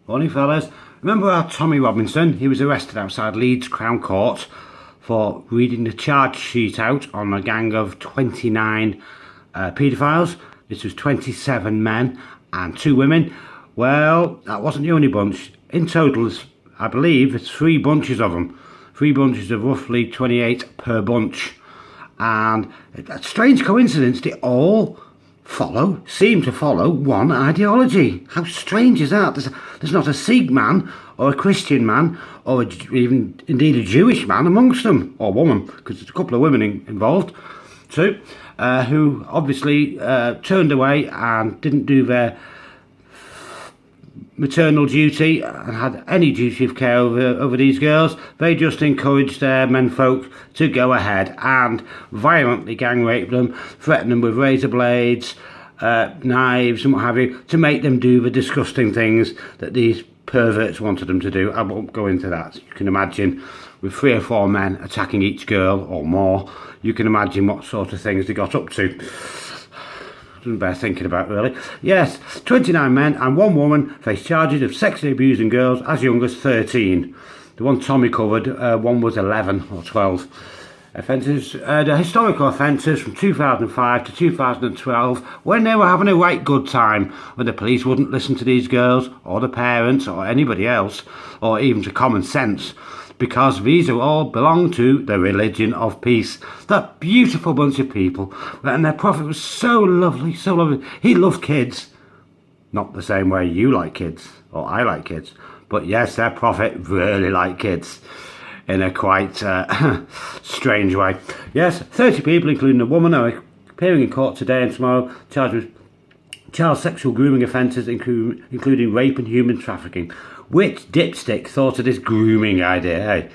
Morning, fellas. Remember our Tommy Robinson? He was arrested outside Leeds Crown Court for reading the charge sheet out on a gang of 29 paedophiles. This was 27 men and 2 women. Well, that wasn't the only bunch. In total, I believe it's 3 bunches of them. 3 bunches of roughly 28 per bunch. And a strange coincidence, they all seem to follow one ideology. How strange is that? There's not a Sikh man or a Christian man or even indeed a Jewish man amongst them, or woman, because there's a couple of women involved too, who obviously turned away and didn't do their maternal duty and had any duty of care over these girls. They just encouraged their menfolk to go ahead and violently gang rape them, threaten them with razor blades, knives and what have you, to make them do the disgusting things that these perverts wanted them to do. I won't go into that. You can imagine, with 3 or 4 men attacking each girl or more, you can imagine what sort of things they got up to. Doesn't bear thinking about, really. Yes, 29 men and 1 woman face charges of sexually abusing girls as young as 13. The one Tommy covered, one was 11 or 12. Offences, the historical offences from 2005 to 2012, when they were having a right good time, when the police wouldn't listen to these girls or the parents or anybody else, or even to common sense, because these all belong to the religion of peace. That beautiful bunch of people, and their prophet was so lovely, so lovely. He loved kids, not the same way you like kids or I like kids, but yes, their prophet really liked kids in a quite strange way. Yes, 30 people, including a woman, are appearing in court today and tomorrow, charged with child sexual grooming offences, including rape and human trafficking. Which dipstick thought of this grooming idea, hey?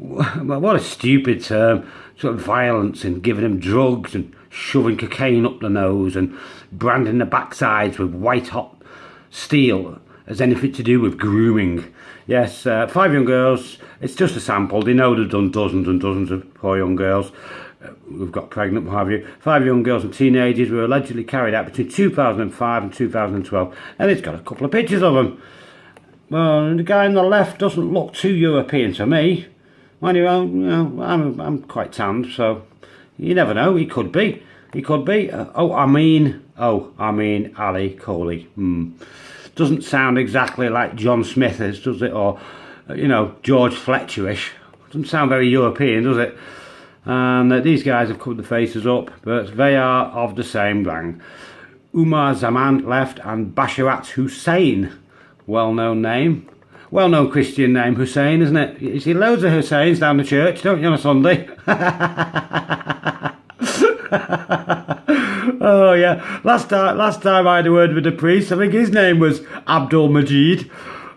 What a stupid term. Sort of violence and giving them drugs and shoving cocaine up the nose and branding the backsides with white hot steel as anything to do with grooming. Yes, 5 young girls. It's just a sample. They know they've done dozens and dozens of poor young girls who've got pregnant, what have you. 5 young girls and teenagers were allegedly carried out between 2005 and 2012, and it's got a couple of pictures of them. Well, the guy on the left doesn't look too European to me. Mind you, I'm quite tanned, so you never know. He could be. I mean Ali Coley. Doesn't sound exactly like John Smith is, does it? Or George Fletcherish. Doesn't sound very European, does it? And these guys have covered the faces up, but they are of the same gang. Umar Zaman left, and Basharat Hussein, well-known name. Well-known Christian name, Hussein, isn't it? You see loads of Husseins down the church, don't you, on a Sunday? Oh, yeah. Last time I had a word with the priest, I think his name was Abdul Majid.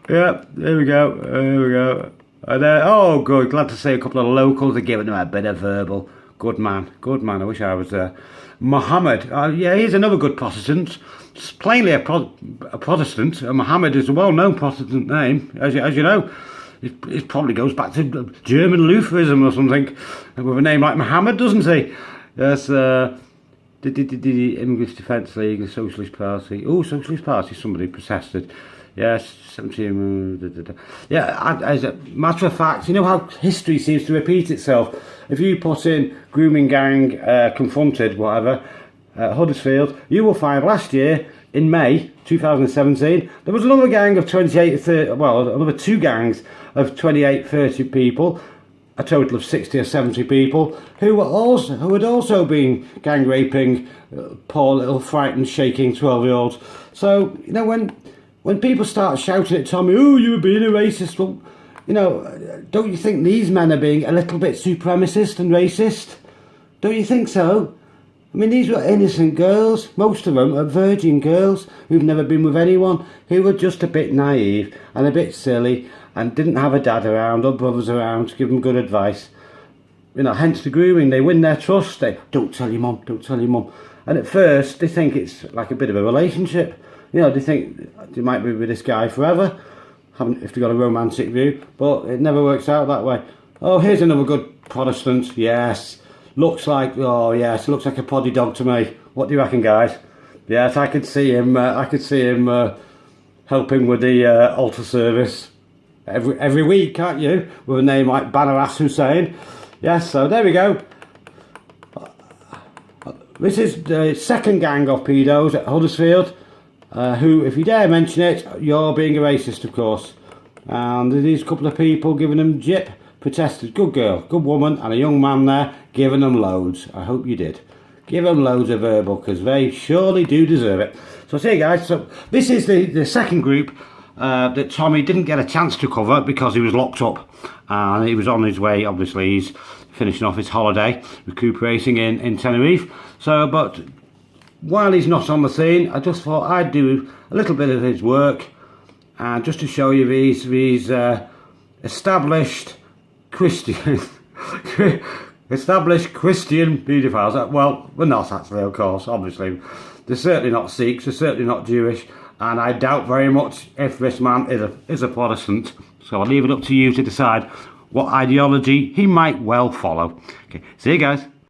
Yeah, there we go. And, oh, good. Glad to see a couple of locals are giving him a bit of verbal. Good man. I wish I was there. Muhammad. Yeah, he's another good Protestant. It's plainly a Protestant. Muhammad is a well-known Protestant name, as you know. It probably goes back to German Lutheranism or something, with a name like Muhammad, doesn't he? Yes, the English Defence League, the Socialist Party. Oh, Socialist Party, somebody protested. Yes, 17. Yeah, as a matter of fact, you know how history seems to repeat itself. If you put in grooming gang confronted, whatever, Huddersfield, you will find last year, in May 2017, there was another gang of 30, another 2 gangs of 28, 30 people, a total of 60 or 70 people, who had also been gang raping poor little frightened, shaking 12-year-olds. So, when people start shouting at Tommy, oh, you were being a racist, well, don't you think these men are being a little bit supremacist and racist? Don't you think so? I mean, these were innocent girls. Most of them are virgin girls who've never been with anyone, who were just a bit naive and a bit silly and didn't have a dad around or brothers around to give them good advice. Hence the grooming. They win their trust. They, don't tell your mum. And at first, they think it's like a bit of a relationship. They think they might be with this guy forever, if they've got a romantic view, but it never works out that way. Oh, here's another good Protestant. Yes. Looks like a poddy dog to me. What do you reckon, guys? Yes, I could see him helping with the altar service every week, can't you? With a name like Banaras Hussein. Yes, so there we go. This is the second gang of pedos at Huddersfield, who, if you dare mention it, you're being a racist, of course. And these couple of people giving them jip, protested. Good girl, good woman, and a young man there giving them loads. I hope you did. Give them loads of verbal, because they surely do deserve it. So see you guys. So this is the second group that Tommy didn't get a chance to cover because he was locked up. And he was on his way, obviously, he's finishing off his holiday, recuperating in Tenerife. So, but while he's not on the scene, I just thought I'd do a little bit of his work, and just to show you these established Christian paedophiles. Well, we're not actually, of course, obviously. They're certainly not Sikhs, they're certainly not Jewish, and I doubt very much if this man is a Protestant. So I'll leave it up to you to decide what ideology he might well follow. Okay, see you guys.